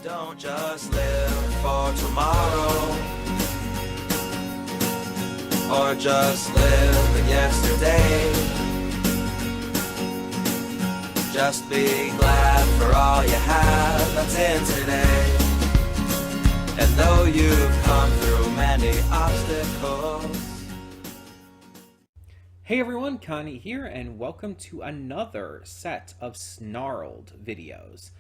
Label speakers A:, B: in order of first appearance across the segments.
A: Don't just live for tomorrow, or just live in yesterday. Just be glad for all you have that's in today. And though you've come through many obstacles.
B: Hey everyone, Connie here, and welcome to another set of Snarled videos.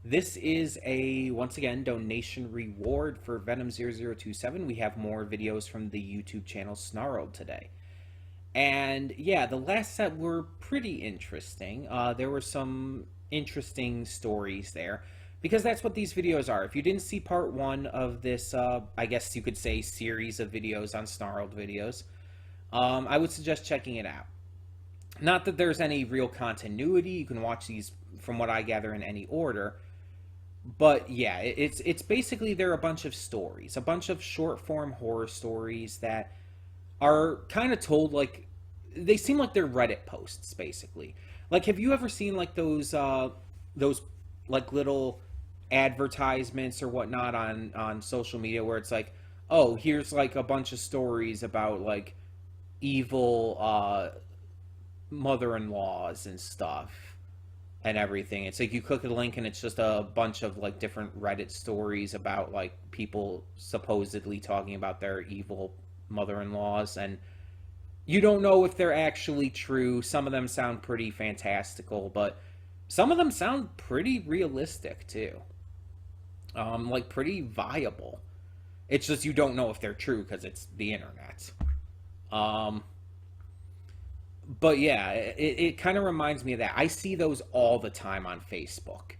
B: This is a, once again, donation reward for Venom0027. We have more videos from the YouTube channel Snarled today. And yeah, the last set were pretty interesting. There were some interesting stories there, because that's what these videos are. If you didn't see part one of this, I guess you could say, series of videos on Snarled videos, I would suggest checking it out. Not that there's any real continuity. You can watch these, from what I gather, in any order. But yeah, it's basically, they're a bunch of stories, a bunch of short-form horror stories that are kind of told like, they seem like they're Reddit posts, basically. Like, have you ever seen like those like little advertisements or whatnot on social media where it's like, oh, here's like a bunch of stories about like evil mother-in-laws and stuff and everything. It's like you click a link and it's just a bunch of like different Reddit stories about like people supposedly talking about their evil mother-in-laws, and you don't know if they're actually true. Some of them sound pretty fantastical, but some of them sound pretty realistic too. Like pretty viable. It's just you don't know if they're true because it's the internet. But yeah, it kind of reminds me of that. I see those all the time on Facebook.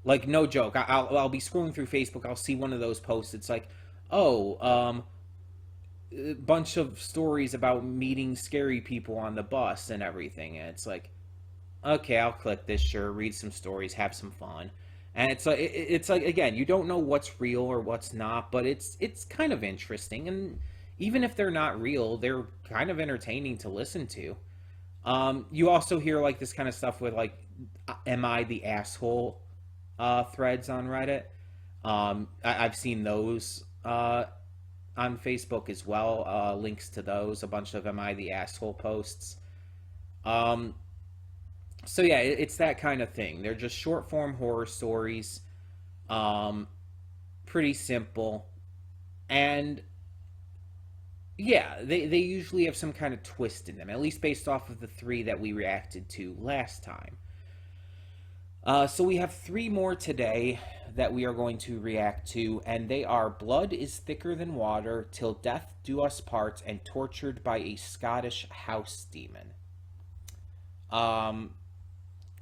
B: Like, no joke. I'll be scrolling through Facebook. I'll see one of those posts. It's like, oh, a bunch of stories about meeting scary people on the bus and everything. And it's like, okay, I'll click this, sure, read some stories, have some fun. And it's like, again, you don't know what's real or what's not, but it's kind of interesting. And even if they're not real, they're kind of entertaining to listen to. You also hear like this kind of stuff with like, am I the asshole threads on Reddit. I've seen those on Facebook as well, links to those, a bunch of am I the asshole posts. So yeah, it's that kind of thing. They're just short form horror stories, pretty simple, and yeah, they usually have some kind of twist in them, at least based off of the 3 that we reacted to last time. So we have 3 more today that we are going to react to, and they are Blood is Thicker Than Water, Till Death Do Us Part, and Tortured by a Scottish House Demon.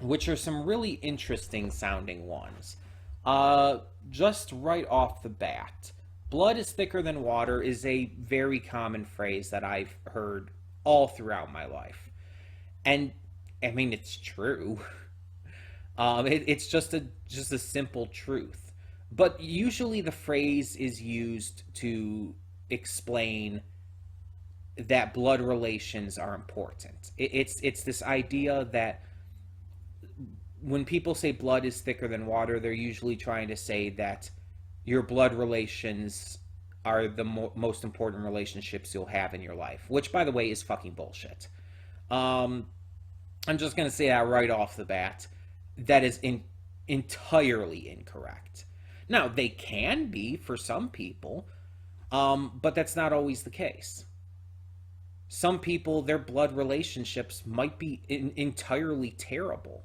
B: Which are some really interesting sounding ones. Just right off the bat, blood is thicker than water is a very common phrase that I've heard all throughout my life. And, I mean, it's true. It's just a simple truth. But usually the phrase is used to explain that blood relations are important. It's this idea that when people say blood is thicker than water, they're usually trying to say that your blood relations are the most important relationships you'll have in your life, which, by the way, is fucking bullshit. I'm just going to say that right off the bat. That is entirely incorrect. Now, they can be for some people, but that's not always the case. Some people, their blood relationships might be entirely terrible.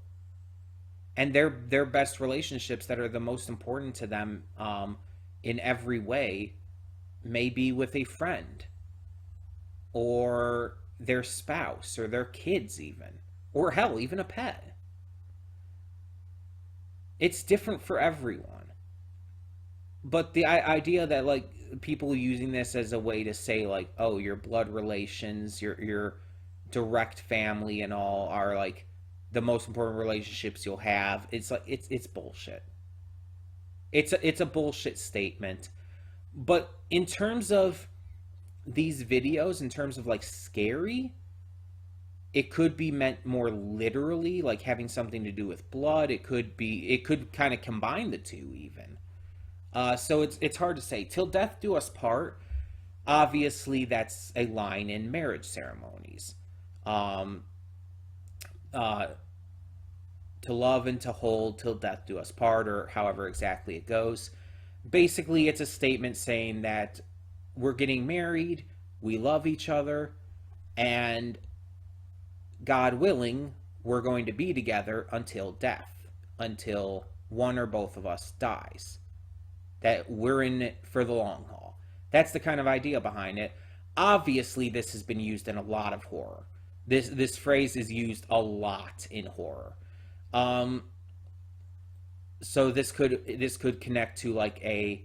B: And their best relationships that are the most important to them in every way may be with a friend or their spouse or their kids even, or hell, even a pet. It's different for everyone. But the idea that like people using this as a way to say like, oh, your blood relations, your direct family and all are like the most important relationships you'll have, it's like it's bullshit. It's a bullshit statement. But in terms of these videos, in terms of like scary, it could be meant more literally, like having something to do with blood. It could kind of combine the two even. So it's hard to say. Till death do us part. Obviously, that's a line in marriage ceremonies. Um, uh, to love and to hold till death do us part, or however exactly it goes. Basically, it's a statement saying that we're getting married, we love each other, and God willing, we're going to be together until death, until one or both of us dies. That we're in it for the long haul. That's the kind of idea behind it. Obviously, this has been used in a lot of horror. This phrase is used a lot in horror. Um, so this could connect to like a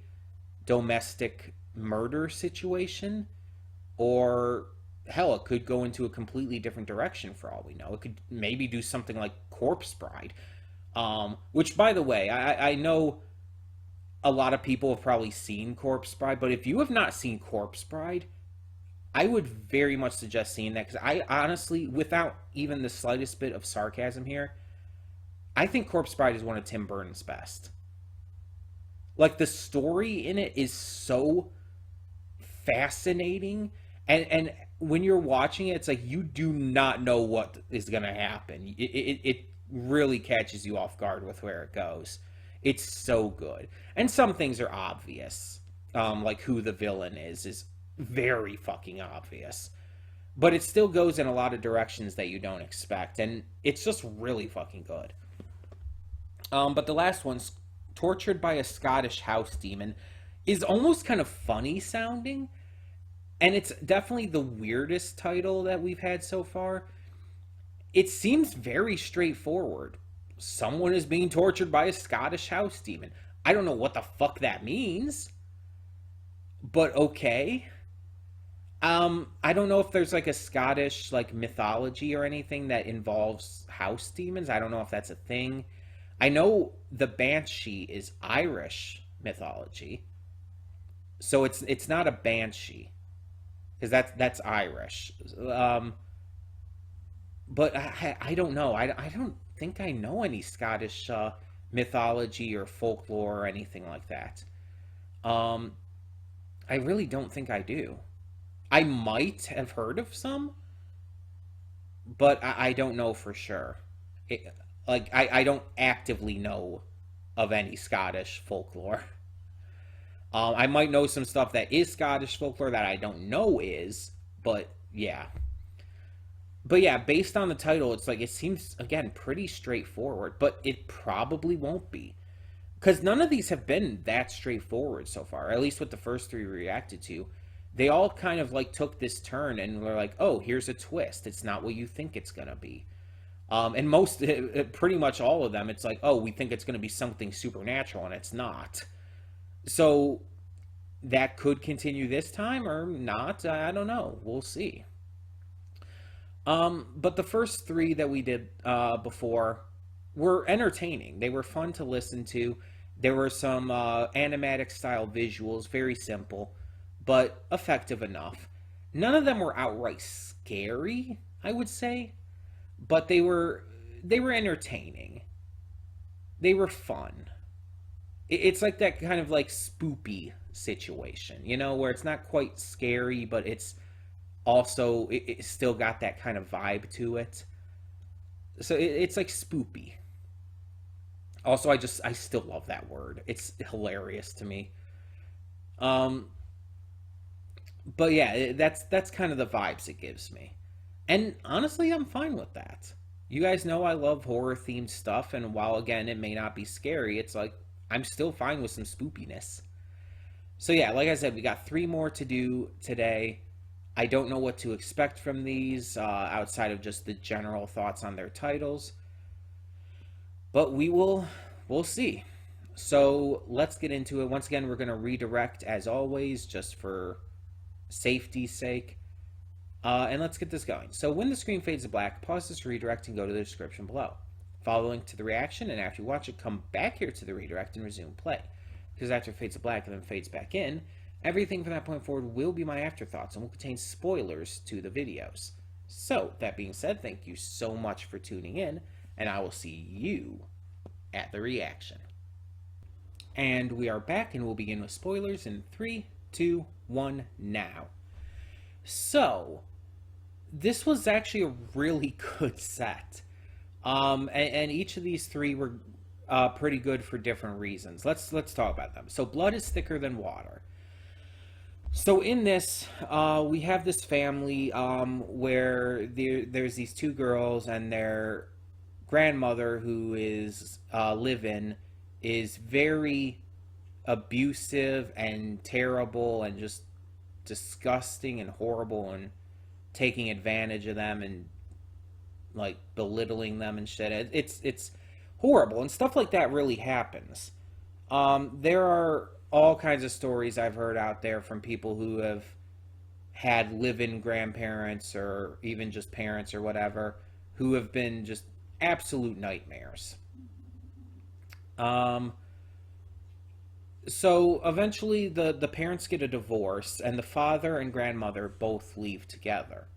B: domestic murder situation, or hell, it could go into a completely different direction for all we know. It could maybe do something like Corpse Bride, which, by the way, I know a lot of people have probably seen Corpse Bride, but if you have not seen Corpse Bride, I would very much suggest seeing that, because I honestly, without even the slightest bit of sarcasm here, I think Corpse Bride is one of Tim Burton's best. Like, the story in it is so fascinating, and when you're watching it, it's like you do not know what is going to happen. It really catches you off guard with where it goes. It's so good. And some things are obvious, like who the villain is very fucking obvious. But it still goes in a lot of directions that you don't expect, and it's just really fucking good. But the last one's tortured by a Scottish house demon is almost kind of funny sounding, and it's definitely the weirdest title that we've had so far. It seems very straightforward. Someone is being tortured by a Scottish house demon. I don't know what the fuck that means, but okay. I don't know if there's like a Scottish like mythology or anything that involves house demons. I don't know if that's a thing. I know the banshee is Irish mythology, so it's not a banshee, because that's Irish. But I don't know. I don't think I know any Scottish mythology or folklore or anything like that. Um, I really don't think I do. I might have heard of some, but I don't know for sure. I don't actively know of any Scottish folklore. I might know some stuff that is Scottish folklore that I don't know is, but yeah. But yeah, based on the title, it's like it seems again pretty straightforward, but it probably won't be. Because none of these have been that straightforward so far, at least with the first three we reacted to. They all kind of like took this turn and were like, oh, here's a twist. It's not what you think it's going to be. And pretty much all of them, it's like, oh, we think it's going to be something supernatural, and it's not. So that could continue this time or not. I don't know. We'll see. But the first three that we did before were entertaining. They were fun to listen to. There were some animatic style visuals, very simple, but effective enough. None of them were outright scary, I would say, but they were entertaining. They were fun. It's like that kind of like spoopy situation, where it's not quite scary, but it's also it still got that kind of vibe to it. So it's like spoopy. Also, I still love that word. It's hilarious to me. Um, but yeah, that's kind of the vibes it gives me. And honestly, I'm fine with that. You guys know I love horror themed stuff, and while again it may not be scary, it's like I'm still fine with some spoopiness. So yeah, like I said, we got three more to do today. I don't know what to expect from these outside of just the general thoughts on their titles, but we'll see. So let's get into it. Once again, we're going to redirect as always, just for safety's sake. And let's get this going. So when the screen fades to black, pause this redirect and go to the description below. Follow the link to the reaction, and after you watch it, come back here to the redirect and resume play. Because after it fades to black and then fades back in, everything from that point forward will be my afterthoughts and will contain spoilers to the videos. So, that being said, thank you so much for tuning in, and I will see you at the reaction. And we are back, and we'll begin with spoilers in 3, 2, 1, now. So, this was actually a really good set. And each of these three were pretty good for different reasons. Let's talk about them. So, blood is thicker than water. So in this, we have this family where there's these two girls, and their grandmother, who is live-in, is very abusive and terrible and just disgusting and horrible, and taking advantage of them and like belittling them and shit. It's horrible, and stuff like that really happens. There are all kinds of stories I've heard out there from people who have had live-in grandparents, or even just parents or whatever, who have been just absolute nightmares. So eventually the parents get a divorce, and the father and grandmother both leave together,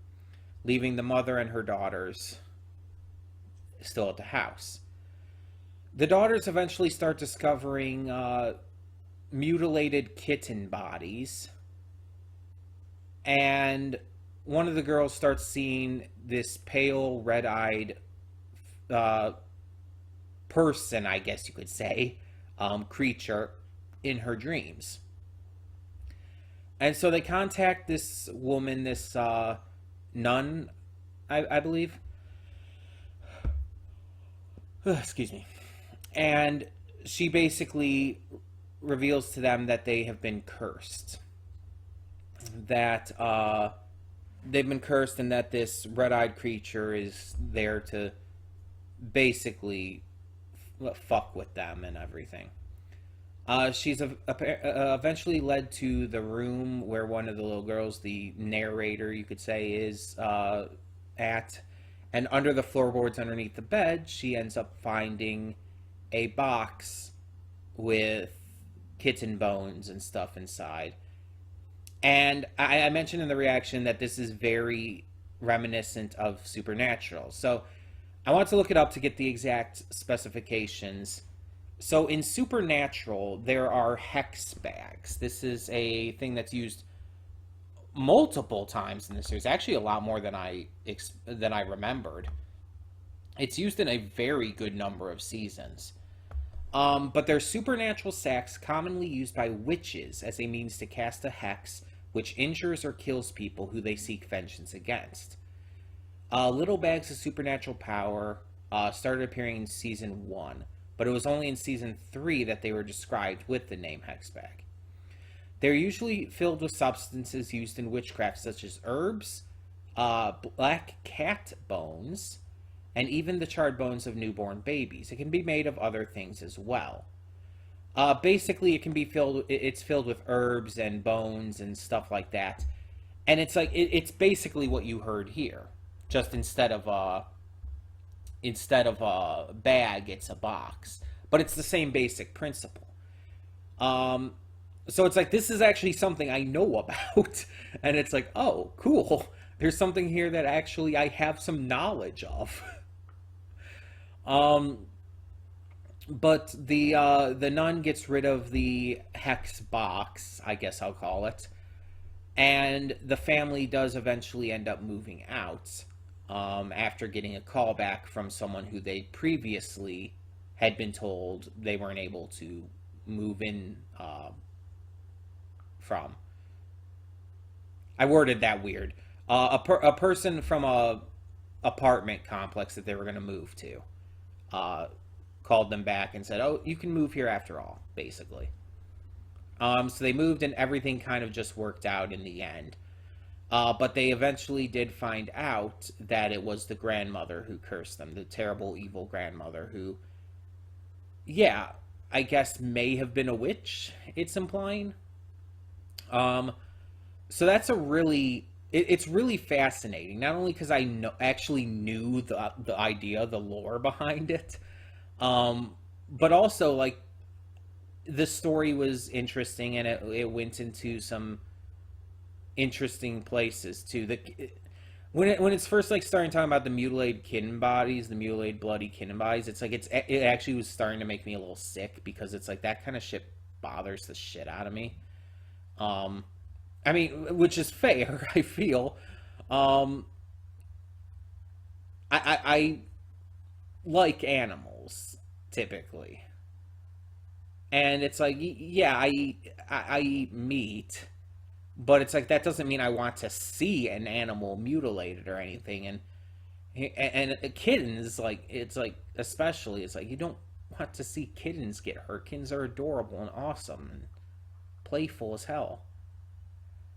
B: leaving the mother and her daughters still at the house. The daughters eventually start discovering mutilated kitten bodies, and one of the girls starts seeing this pale, red-eyed person, I guess you could say, creature in her dreams. And so they contact this woman, this nun, I believe. Excuse me. And she basically reveals to them that they have been cursed. That they've been cursed, and that this red-eyed creature is there to basically fuck with them and everything. She's eventually led to the room where one of the little girls, the narrator, you could say, is at. And under the floorboards underneath the bed, she ends up finding a box with kitten bones and stuff inside. And I mentioned in the reaction that this is very reminiscent of Supernatural. So I want to look it up to get the exact specifications. So in Supernatural, there are hex bags. This is a thing that's used multiple times in the series. Actually, a lot more than I remembered. It's used in a very good number of seasons. But they're supernatural sacks commonly used by witches as a means to cast a hex which injures or kills people who they seek vengeance against. Little bags of supernatural power started appearing in season 1, but it was only in season 3 that they were described with the name hex bag. They're usually filled with substances used in witchcraft, such as herbs, black cat bones, and even the charred bones of newborn babies. It can be made of other things as well. Basically, it's filled with herbs and bones and stuff like that. And it's like, it's basically what you heard here. Just instead of a bag, it's a box. But it's the same basic principle. So it's like, this is actually something I know about. And it's like, oh, cool. There's something here that actually I have some knowledge of. But the nun gets rid of the hex box, I guess I'll call it. And the family does eventually end up moving out after getting a call back from someone who they previously had been told they weren't able to move in from. I worded that weird. A person from a apartment complex that they were going to move to called them back and said, oh, you can move here after all, basically. So they moved, and everything kind of just worked out in the end. But they eventually did find out that it was the grandmother who cursed them, the terrible, evil grandmother who, yeah, I guess may have been a witch, it's implying. So that's it's really fascinating, not only because I actually knew the idea, the lore behind it, but also, like, the story was interesting, and it went into some interesting places too. when it's first like starting talking about the mutilated kitten bodies, the mutilated bloody kitten bodies, it's like it actually was starting to make me a little sick because it's like that kind of shit bothers the shit out of me. Um, I mean, which is fair, I feel. Um, I like animals typically, and it's like yeah, I eat meat, but it's like that doesn't mean I want to see an animal mutilated or anything. And kittens, like it's like especially it's like you don't want to see kittens get hurt. Kittens are adorable and awesome and playful as hell.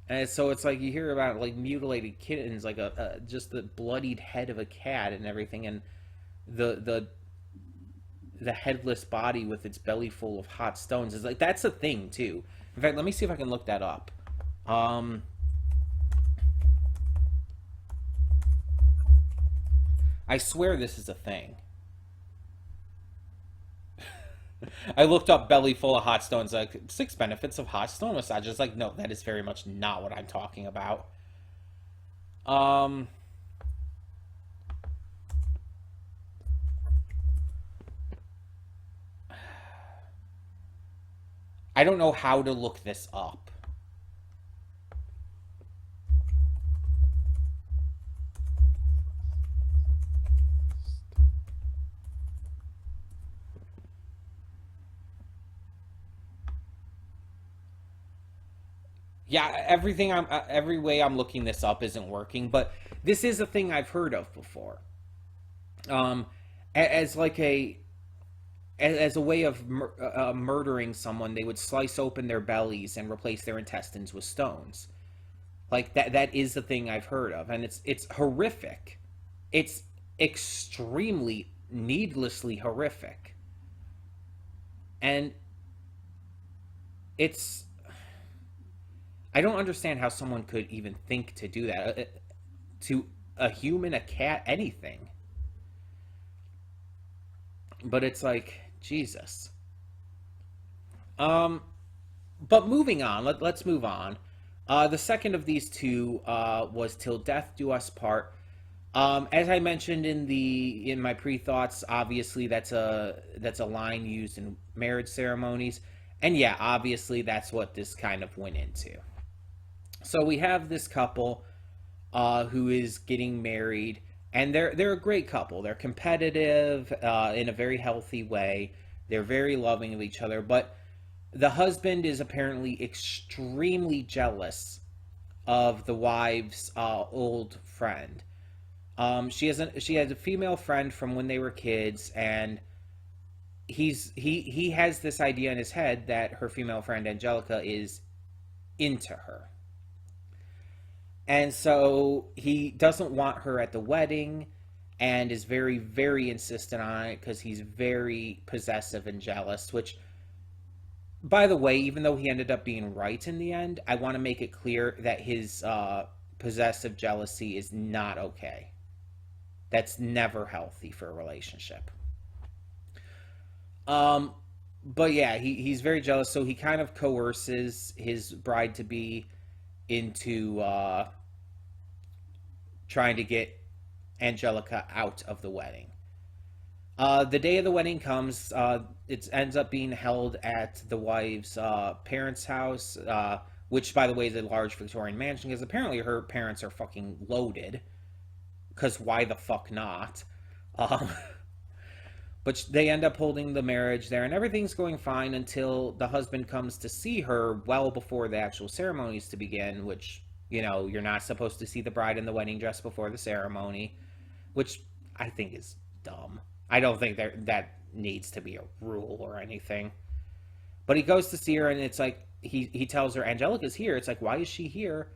B: And so it's like you hear about like mutilated kittens, like a just the bloodied head of a cat and everything, and the the the headless body with its belly full of hot stones is like that's a thing too. In fact, let me see if I can look that up. Um, I swear this is a thing. I looked up belly full of hot stones, like 6 benefits of hot stone massage. It's like, no, that is very much not what I'm talking about. Um, I don't know how to look this up. Yeah, every way I'm looking this up isn't working, but this is a thing I've heard of before. Um, as like as a way of murdering someone, they would slice open their bellies and replace their intestines with stones. Like that is the thing I've heard of, and it's horrific. It's extremely needlessly horrific, and it's I don't understand how someone could even think to do that to a human, a cat, anything. But it's like Jesus. Um, but moving on, let's move on. The second of these two was "Till Death Do Us Part." As I mentioned in my pre thoughts, obviously that's a line used in marriage ceremonies, and yeah, obviously that's what this kind of went into. So we have this couple who is getting married, and they're a great couple. They're competitive in a very healthy way. They're very loving of each other, but the husband is apparently extremely jealous of the wife's old friend. She has a female friend from when they were kids, and he has this idea in his head that her female friend Angelica is into her. And so he doesn't want her at the wedding and is very, very insistent on it because he's very possessive and jealous. Which, by the way, even though he ended up being right in the end, I want to make it clear that his possessive jealousy is not okay. That's never healthy for a relationship. Um, but yeah, he's very jealous, so he kind of coerces his bride to be into trying to get Angelica out of the wedding. The day of the wedding comes. It ends up being held at the wife's parents' house, which, by the way, is a large Victorian mansion because apparently her parents are fucking loaded. Because why the fuck not? Um, but they end up holding the marriage there, and everything's going fine until the husband comes to see her well before the actual ceremonies to begin, which, you're not supposed to see the bride in the wedding dress before the ceremony, which I think is dumb. I don't think that needs to be a rule or anything. But he goes to see her, and it's like, he tells her, Angelica's here. It's like, why is she here?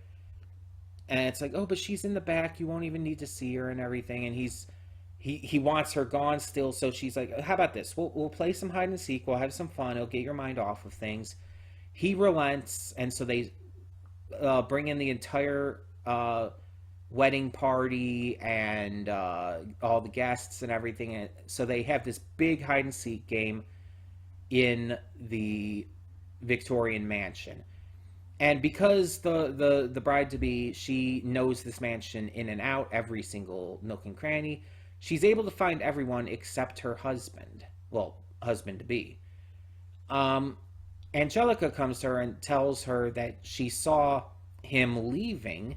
B: And it's like, oh, but she's in the back. You won't even need to see her and everything. And he wants her gone still. So she's like, how about this? We'll play some hide and seek. We'll have some fun. It'll get your mind off of things. He relents, and so they bring in the entire wedding party and all the guests and everything. And so they have this big hide and seek game in the Victorian mansion. And because the bride to be, she knows this mansion in and out, every single nook and cranny, she's able to find everyone except her husband. Well, husband to be. Um, Angelica comes to her and tells her that she saw him leaving,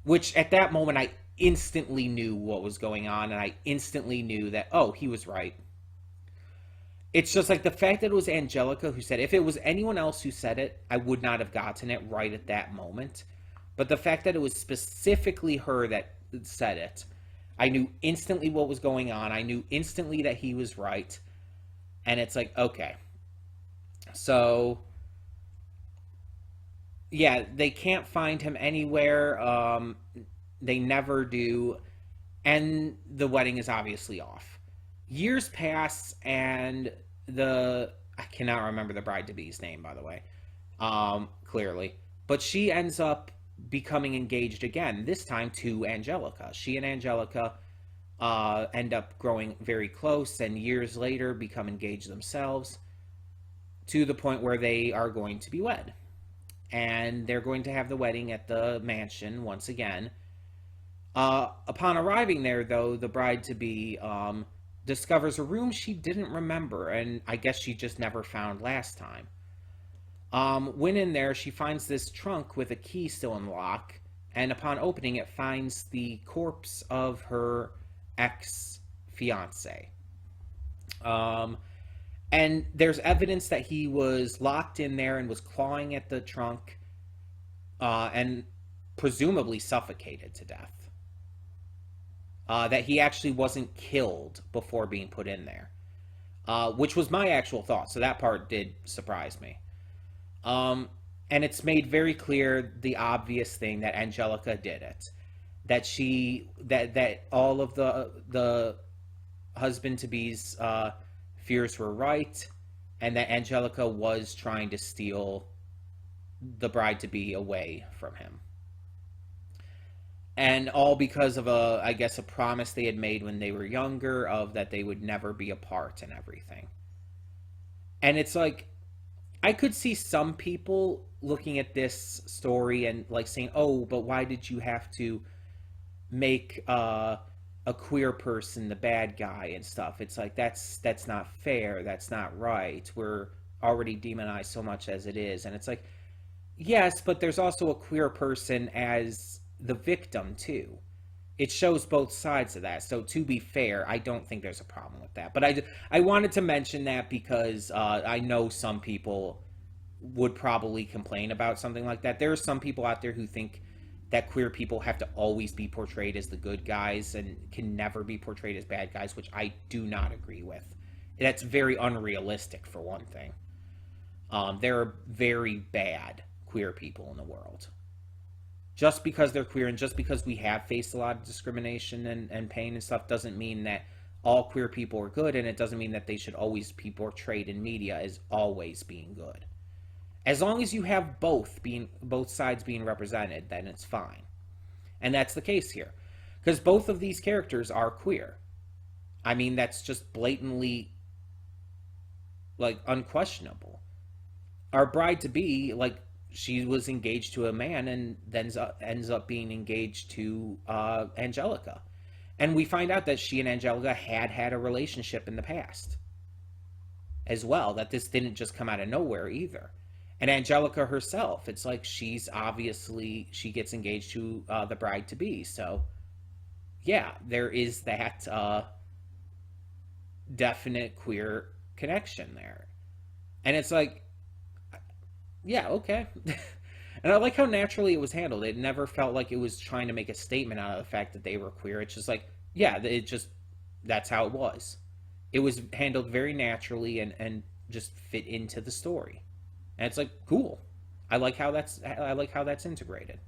B: which at that moment I instantly knew what was going on, and I instantly knew that, oh, he was right. It's just like the fact that it was Angelica who said it. If it was anyone else who said it, I would not have gotten it right at that moment. But the fact that it was specifically her that said it, I knew instantly what was going on. I knew instantly that he was right. And it's like, okay. So, yeah, they can't find him anywhere. They never do. And the wedding is obviously off. Years pass, and I cannot remember the bride to be's name, by the way, clearly, but she ends up becoming engaged again, this time to Angelica. She and Angelica end up growing very close, and years later become engaged themselves, to the point where they are going to be wed. And they're going to have the wedding at the mansion once again. Upon arriving there, though, the bride to be discovers a room she didn't remember, and I guess she just never found last time. When in there, she finds this trunk with a key still in the lock, and upon opening it, finds the corpse of her ex-fiance. And there's evidence that he was locked in there and was clawing at the trunk, and presumably suffocated to death. That he actually wasn't killed before being put in there, which was my actual thought. So that part did surprise me. And it's made very clear the obvious thing, that Angelica did it, that all of the husband to be's fears were right, and that Angelica was trying to steal the bride to be away from him. And all because of I guess a promise they had made when they were younger, of that they would never be apart and everything. And it's like, I could see some people looking at this story and like saying, oh, but why did you have to make a queer person the bad guy and stuff? It's like, that's not fair, that's not right, we're already demonized so much as it is. And it's like, yes, but there's also a queer person as the victim too. It shows both sides of that. So to be fair, I don't think there's a problem with that. But I wanted to mention that because I know some people would probably complain about something like that. There are some people out there who think that queer people have to always be portrayed as the good guys and can never be portrayed as bad guys, which I do not agree with. That's very unrealistic, for one thing. There are very bad queer people in the world. Just because they're queer and just because we have faced a lot of discrimination and pain and stuff doesn't mean that all queer people are good, and it doesn't mean that they should always be portrayed in media as always being good. As long as you have both sides being represented, then it's fine. And that's the case here. Because both of these characters are queer. I mean, that's just blatantly, like, unquestionable. Our bride to be, like, she was engaged to a man and then ends up being engaged to Angelica. And we find out that she and Angelica had a relationship in the past as well, that this didn't just come out of nowhere either. And Angelica herself, it's like she gets engaged to the bride to be. So yeah, there is that definite queer connection there. And it's like, yeah, okay. And I like how naturally it was handled. It never felt like it was trying to make a statement out of the fact that they were queer. It's just like, yeah, that's how it was. It was handled very naturally and just fit into the story. And it's like, cool. I like how that's integrated.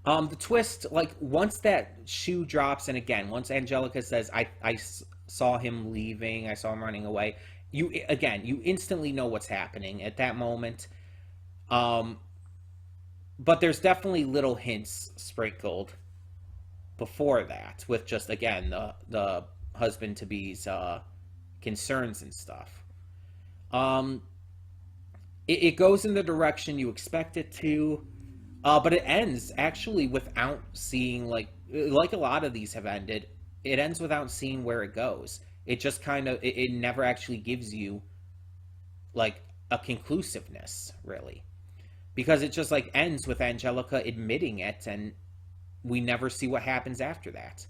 B: The twist, like, once that shoe drops, and again, once Angelica says, I saw him leaving, I saw him running away, you instantly know what's happening at that moment. But there's definitely little hints sprinkled before that, with just, again, the husband to be's concerns and stuff. it goes in the direction you expect it to, but it ends actually without seeing like a lot of these have ended. It ends without seeing where it goes. It just kind of it never actually gives you like a conclusiveness, really, because it just like ends with Angelica admitting it, and we never see what happens after that.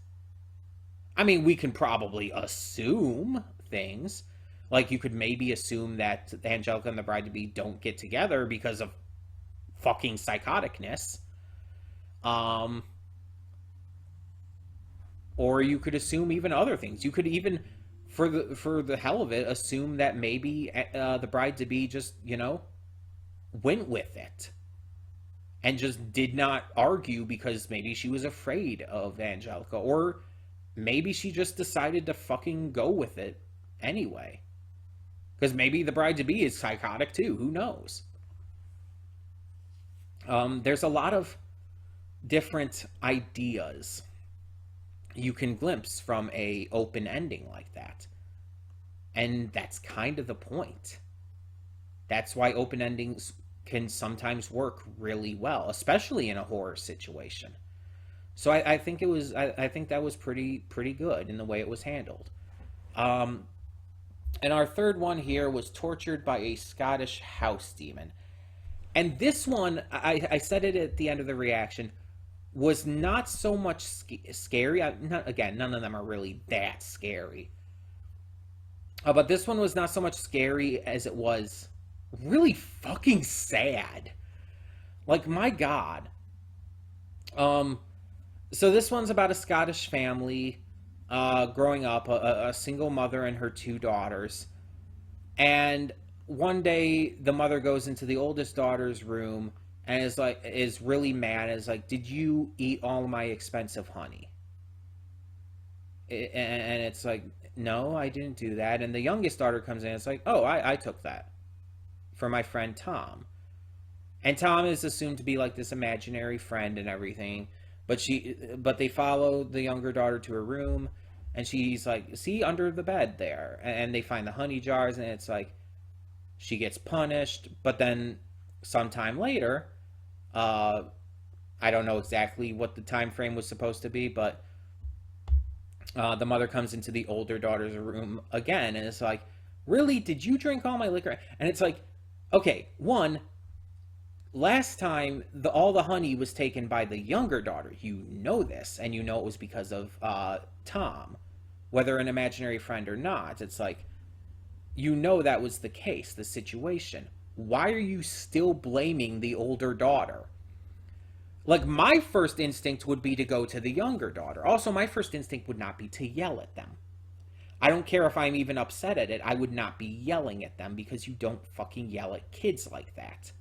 B: I mean, we can probably assume things. Like, you could maybe assume that Angelica and the bride to be don't get together because of fucking psychoticness. Um, or you could assume even other things. You could even, for the hell of it, assume that maybe the bride to be just, went with it and just did not argue because maybe she was afraid of Angelica, or maybe she just decided to fucking go with it anyway. Because maybe the bride to be is psychotic too. Who knows? There's a lot of different ideas you can glimpse from a open ending like that, and that's kind of the point. That's why open endings can sometimes work really well, especially in a horror situation. So I think it was I think that was pretty good in the way it was handled. Um, and our third one here was tortured by a Scottish house demon. And this one, I said it at the end of the reaction, was not so much scary. Again, none of them are really that scary. But this one was not so much scary as it was really fucking sad. Like, my God. So this one's about a Scottish family growing up, a single mother and her two daughters. And one day the mother goes into the oldest daughter's room and is really mad. Is like, "Did you eat all my expensive honey?" And it's like, "No, I didn't do that." And the youngest daughter comes in and it's like, "Oh, I took that for my friend Tom." And Tom is assumed to be like this imaginary friend and everything. But they follow the younger daughter to her room, and she's like, "See, under the bed there." And they find the honey jars, and it's like she gets punished. But then sometime later, I don't know exactly what the time frame was supposed to be, but the mother comes into the older daughter's room again, and it's like, "Really? Did you drink all my liquor?" And it's like, okay, one, last time all the honey was taken by the younger daughter. You know this, and you know it was because of Tom, whether an imaginary friend or not. It's like, you know that was the case, the situation. Why are you still blaming the older daughter? Like, my first instinct would be to go to the younger daughter. Also, my first instinct would not be to yell at them. I don't care if I'm even upset at it. I would not be yelling at them, because you don't fucking yell at kids like that.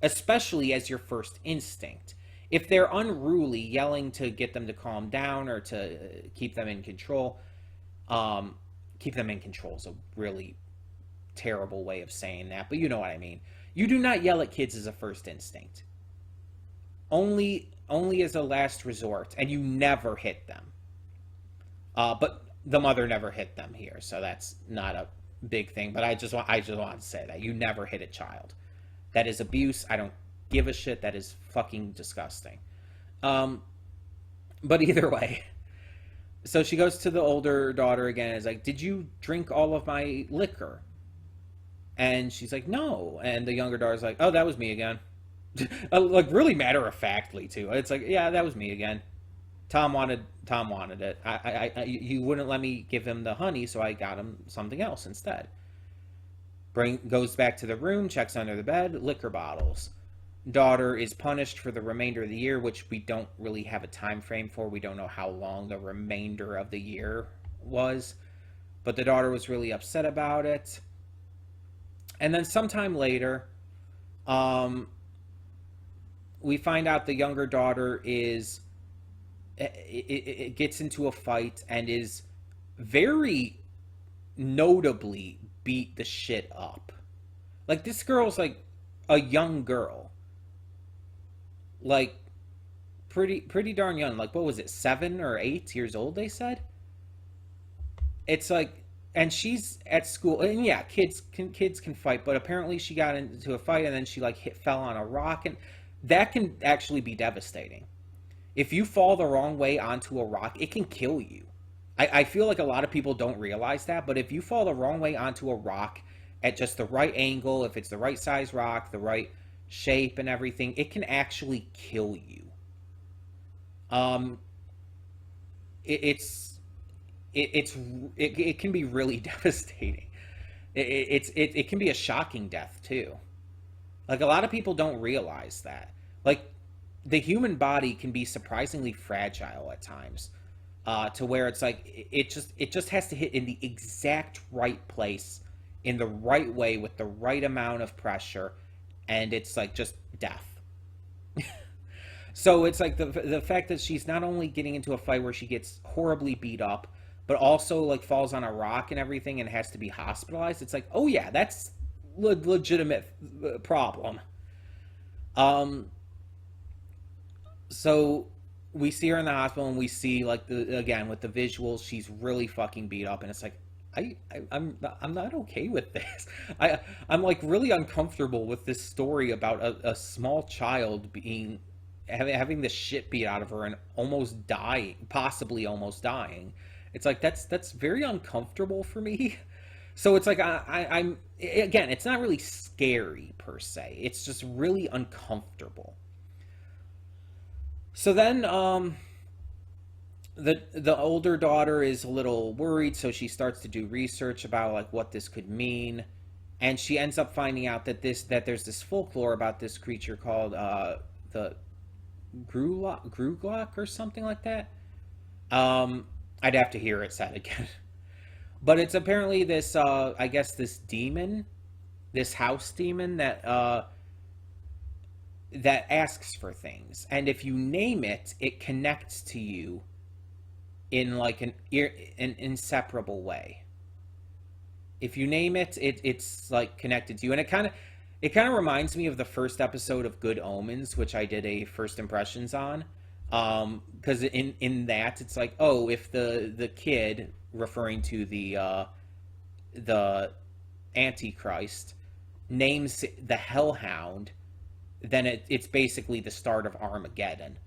B: Especially as your first instinct. If they're unruly, yelling to get them to calm down or to keep them in control, keep them in control is a really terrible way of saying that, but you know what I mean. You do not yell at kids as a first instinct. Only as a last resort, and you never hit them. But the mother never hit them here, so that's not a big thing. But I just want to say that you never hit a child. That is abuse. I don't give a shit. That is fucking disgusting. But either way, so she goes to the older daughter again and is like, "Did you drink all of my liquor?" And she's like, "No." And the younger daughter's like, "Oh, that was me again." Like, really matter-of-factly, too. It's like, "Yeah, that was me again. Tom wanted it. You wouldn't let me give him the honey, so I got him something else instead." Goes back to the room, checks under the bed, liquor bottles. Daughter is punished for the remainder of the year, which we don't really have a time frame for. We don't know how long the remainder of the year was. But the daughter was really upset about it. And then sometime later, we find out the younger daughter it gets into a fight and is very notably beat the shit up. Like, this girl's like a young girl. Like, pretty darn young. Like, what was it, 7 or 8 years old, they said? It's like, and she's at school, and yeah, kids can fight, but apparently she got into a fight and then she like fell on a rock, and that can actually be devastating. If you fall the wrong way onto a rock, it can kill you. I feel like a lot of people don't realize that, but if you fall the wrong way onto a rock at just the right angle, if it's the right size rock, the right shape and everything, it can actually kill you. Um, it, it's it can be really devastating. It can be a shocking death too. Like a lot of people don't realize that. Like the human body can be surprisingly fragile at times, to where it's like it just has to hit in the exact right place, in the right way with the right amount of pressure, and it's like just death. So it's like the fact that she's not only getting into a fight where she gets horribly beat up, but also like falls on a rock and everything and has to be hospitalized. It's like, oh yeah, that's legitimate problem. Um, so we see her in the hospital and we see like the again with the visuals, she's really fucking beat up, and it's like I'm not okay with this. I'm like really uncomfortable with this story about a small child being having the shit beat out of her and almost dying, possibly almost dying. It's like that's very uncomfortable for me. So it's like I'm again, it's not really scary per se. It's just really uncomfortable. So then the older daughter is a little worried, so she starts to do research about like what this could mean, and she ends up finding out that there's this folklore about this creature called the Gruglock or something like that. Um, I'd have to hear it said again. But it's apparently this, I guess, this demon, this house demon that asks for things, and if you name it, it connects to you in like an inseparable way. If you name it, it's like connected to you, and it kind of reminds me of the first episode of Good Omens, which I did a first impressions on. Because in that it's like, oh, if the kid, referring to the Antichrist, names the Hellhound, then it's basically the start of Armageddon.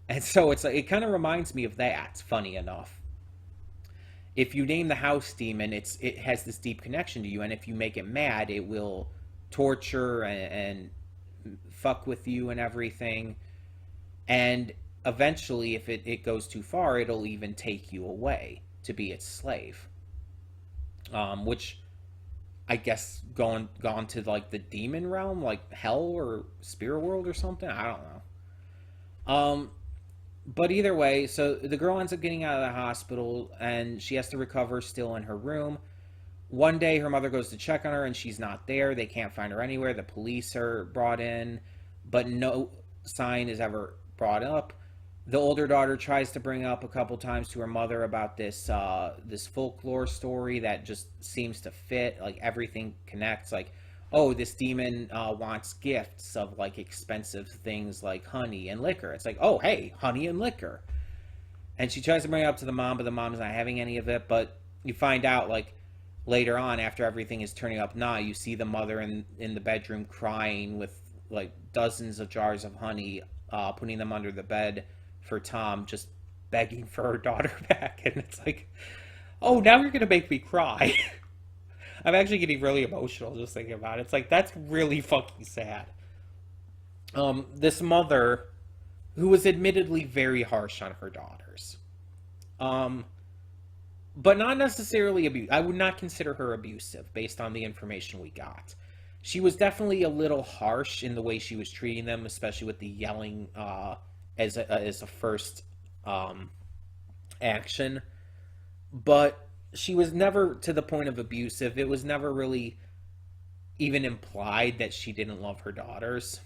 B: And so it's like, it kind of reminds me of that. Funny enough, if you name the house demon, it has this deep connection to you, and if you make it mad, it will torture and fuck with you and everything. And eventually, if it goes too far, it'll even take you away to be its slave. Which I guess gone to like the demon realm, like hell or spirit world or something. I don't know. But either way, so the girl ends up getting out of the hospital and she has to recover still in her room. One day, her mother goes to check on her and she's not there. They can't find her anywhere. The police are brought in, but no sign is ever brought up. The older daughter tries to bring up a couple times to her mother about this folklore story that just seems to fit. Like everything connects. Like, oh, this demon wants gifts of like expensive things like honey and liquor. It's like, oh, hey, honey and liquor. And she tries to bring it up to the mom, but the mom's not having any of it. But you find out like later on, after everything is turning up, you see the mother in the bedroom crying with like dozens of jars of honey, putting them under the bed for Tom, just begging for her daughter back. And it's like, oh, now you're gonna make me cry. I'm actually getting really emotional just thinking about it. It's like, that's really fucking sad. This mother, who was admittedly very harsh on her daughters, but not necessarily abusive. I would not consider her abusive based on the information we got. She was definitely a little harsh in the way she was treating them, especially with the yelling as a first action. But she was never to the point of abusive. It was never really even implied that she didn't love her daughters.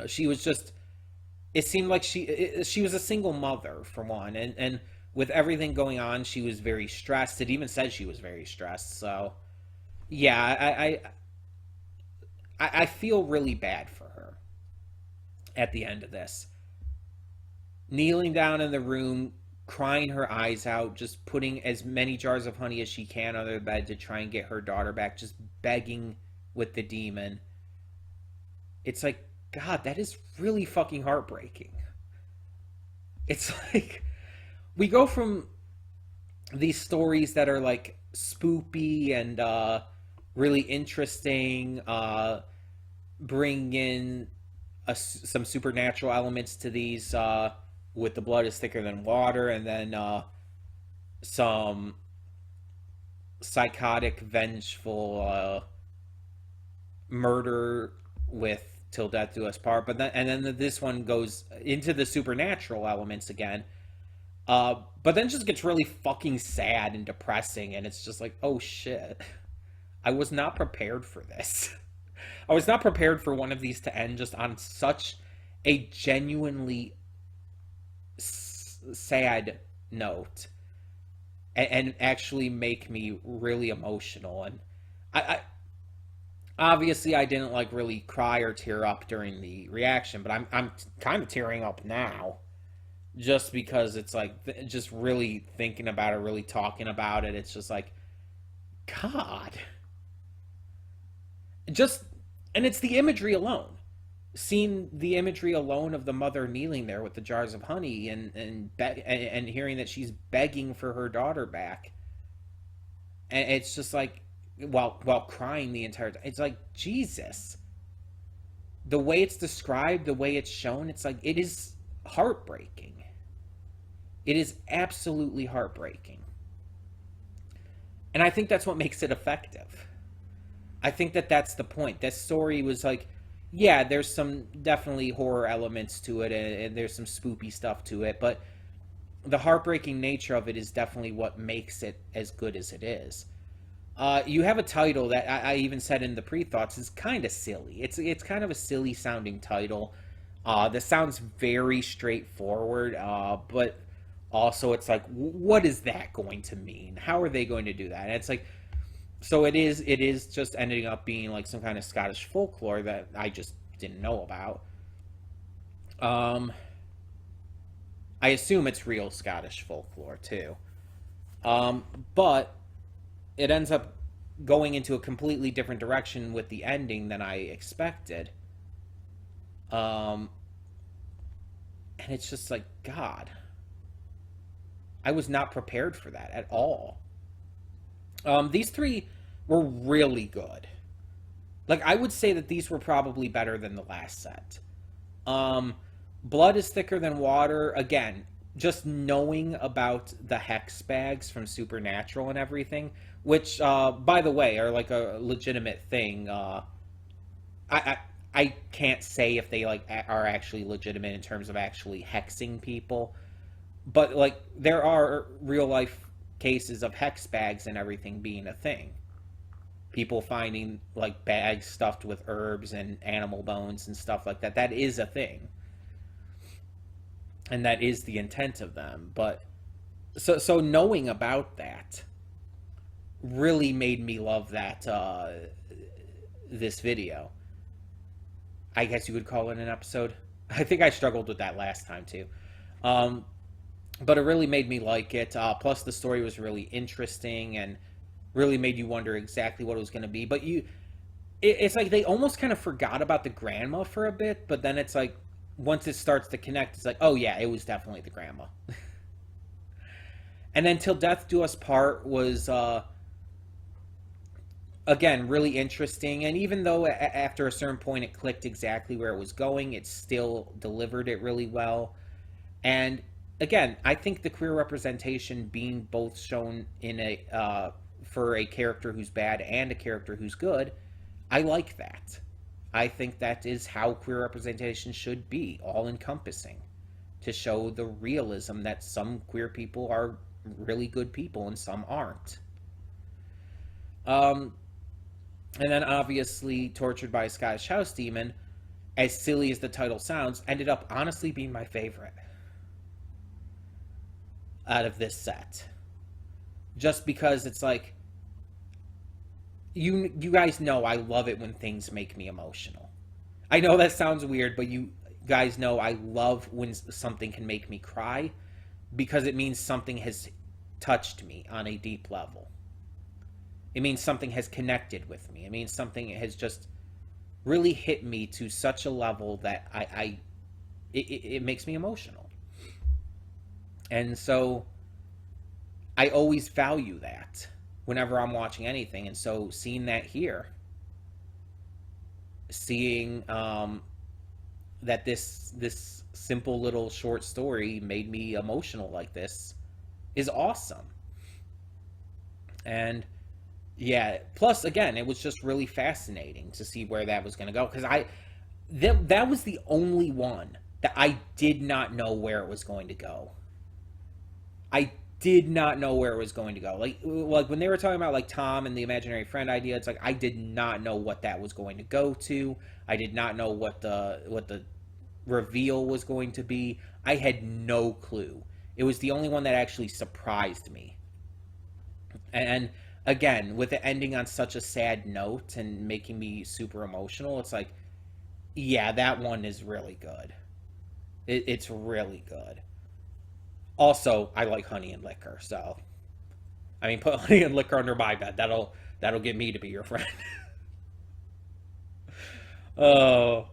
B: She was just, it seemed like she was a single mother for one, and with everything going on, she was very stressed. It even said she was very stressed. So yeah, I feel really bad for her at the end of this. Kneeling down in the room, crying her eyes out, just putting as many jars of honey as she can under the bed to try and get her daughter back, just begging with the demon. It's like, God, that is really fucking heartbreaking. It's like, we go from these stories that are like spoopy and really interesting, bring in some supernatural elements to these, with the blood is thicker than water, and then some psychotic, vengeful murder with till death do us part. But then this one goes into the supernatural elements again. But then just gets really fucking sad and depressing, and it's just like, oh shit. I was not prepared for this. I was not prepared for one of these to end just on such a genuinely sad note, and actually make me really emotional. And I obviously I didn't like really cry or tear up during the reaction, but I'm kind of tearing up now, just because it's like, just really thinking about it, really talking about it. It's just like, God. And it's the imagery alone. Seeing the imagery alone of the mother kneeling there with the jars of honey, and hearing that she's begging for her daughter back. And it's just like, while crying the entire time. It's like, Jesus. The way it's described, the way it's shown, it's like, it is heartbreaking. It is absolutely heartbreaking. And I think that's what makes it effective. I think that's the point. This story was like, yeah, there's some definitely horror elements to it, and there's some spoopy stuff to it, but the heartbreaking nature of it is definitely what makes it as good as it is. You have a title that I even said in the pre-thoughts is kind of silly. It's kind of a silly sounding title. This sounds very straightforward, but also it's like, what is that going to mean? How are they going to do that? And it's like, so it is just ending up being like some kind of Scottish folklore that I just didn't know about. I assume it's real Scottish folklore too. But it ends up going into a completely different direction with the ending than I expected. And it's just like, God, I was not prepared for that at all. These three were really good. Like, I would say that these were probably better than the last set. Blood is thicker than water. Again, just knowing about the hex bags from Supernatural and everything, which, by the way, are like a legitimate thing. I can't say if they like are actually legitimate in terms of actually hexing people, but like there are real life cases of hex bags and everything being a thing. People finding like bags stuffed with herbs and animal bones and stuff like that. That is a thing. And that is the intent of them. But so knowing about that really made me love that this video. I guess you would call it an episode. I think I struggled with that last time too. But it really made me like it. Plus, the story was really interesting and really made you wonder exactly what it was going to be. But it's like they almost kind of forgot about the grandma for a bit, but then it's like, once it starts to connect, it's like, oh yeah, it was definitely the grandma. And then Till Death Do Us Part was, again, really interesting. And even though after a certain point it clicked exactly where it was going, it still delivered it really well. And again, I think the queer representation being both shown in a for a character who's bad and a character who's good, I like that. I think that is how queer representation should be, all-encompassing, to show the realism that some queer people are really good people and some aren't. And then obviously Tortured by a Scottish House Demon, as silly as the title sounds, ended up honestly being my favorite out of this set. Just because it's like, you guys know I love it when things make me emotional. I know that sounds weird, but you guys know I love when something can make me cry. because it means something has touched me on a deep level. It means something has connected with me. It means something has just really hit me to such a level that it makes me emotional. And so I always value that whenever I'm watching anything. And so seeing that here, seeing that this simple little short story made me emotional like this is awesome. And yeah, plus again, it was just really fascinating to see where that was going to go, because that was the only one that I did not know where it was going to go. I did not know where it was going to go. Like when they were talking about like Tom and the imaginary friend idea, it's like I did not know what that was going to go to. I did not know what the reveal was going to be. I had no clue. It was the only one that actually surprised me. And again, with it ending on such a sad note and making me super emotional, it's like, yeah, that one is really good. It's really good. Also, I like honey and liquor, so I mean, put honey and liquor under my bed. That'll get me to be your friend. Oh,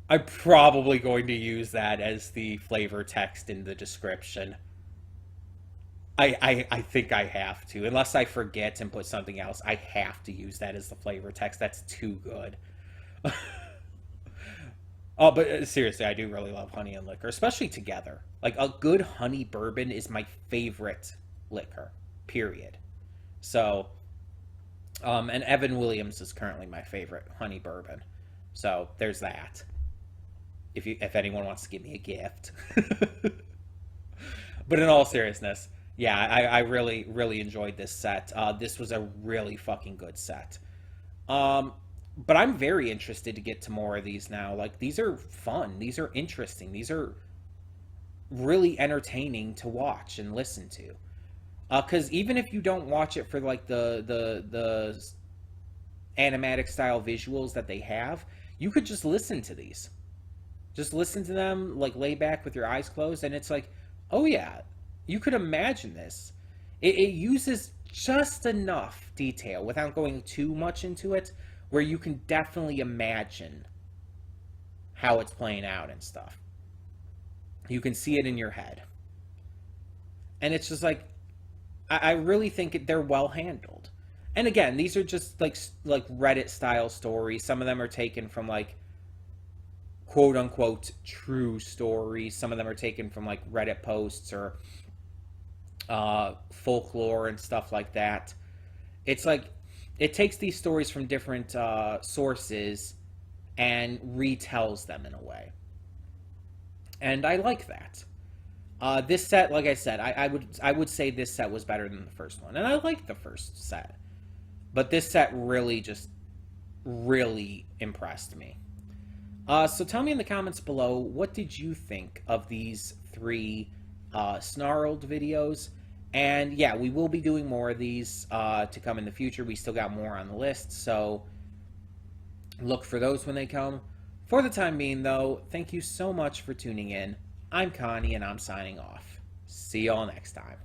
B: I'm probably going to use that as the flavor text in the description. I think I have to. Unless I forget and put something else, I have to use that as the flavor text. That's too good. Oh, but seriously, I do really love honey and liquor, especially together. Like, a good honey bourbon is my favorite liquor, period. So, and Evan Williams is currently my favorite honey bourbon. So, there's that. If anyone wants to give me a gift. But in all seriousness, yeah, I really, really enjoyed this set. This was a really fucking good set. But I'm very interested to get to more of these now. Like, these are fun. These are interesting. These are really entertaining to watch and listen to. Because even if you don't watch it for, like, the animatic style visuals that they have, you could just listen to these. Just listen to them, like, lay back with your eyes closed, and it's like, oh yeah, you could imagine this. It uses just enough detail without going too much into it, where you can definitely imagine how it's playing out and stuff. You can see it in your head. And it's just like, I really think they're well handled. And again, these are just like Reddit style stories. Some of them are taken from like quote unquote true stories. Some of them are taken from like Reddit posts or folklore and stuff like that. It's like, it takes these stories from different sources and retells them in a way. And I like that. This set, like I said, I would say this set was better than the first one. And I liked the first set. But this set really impressed me. So tell me in the comments below, what did you think of these 3 Snarled videos? And yeah, we will be doing more of these to come in the future. We still got more on the list, so look for those when they come. For the time being, though, thank you so much for tuning in. I'm Connie, and I'm signing off. See y'all next time.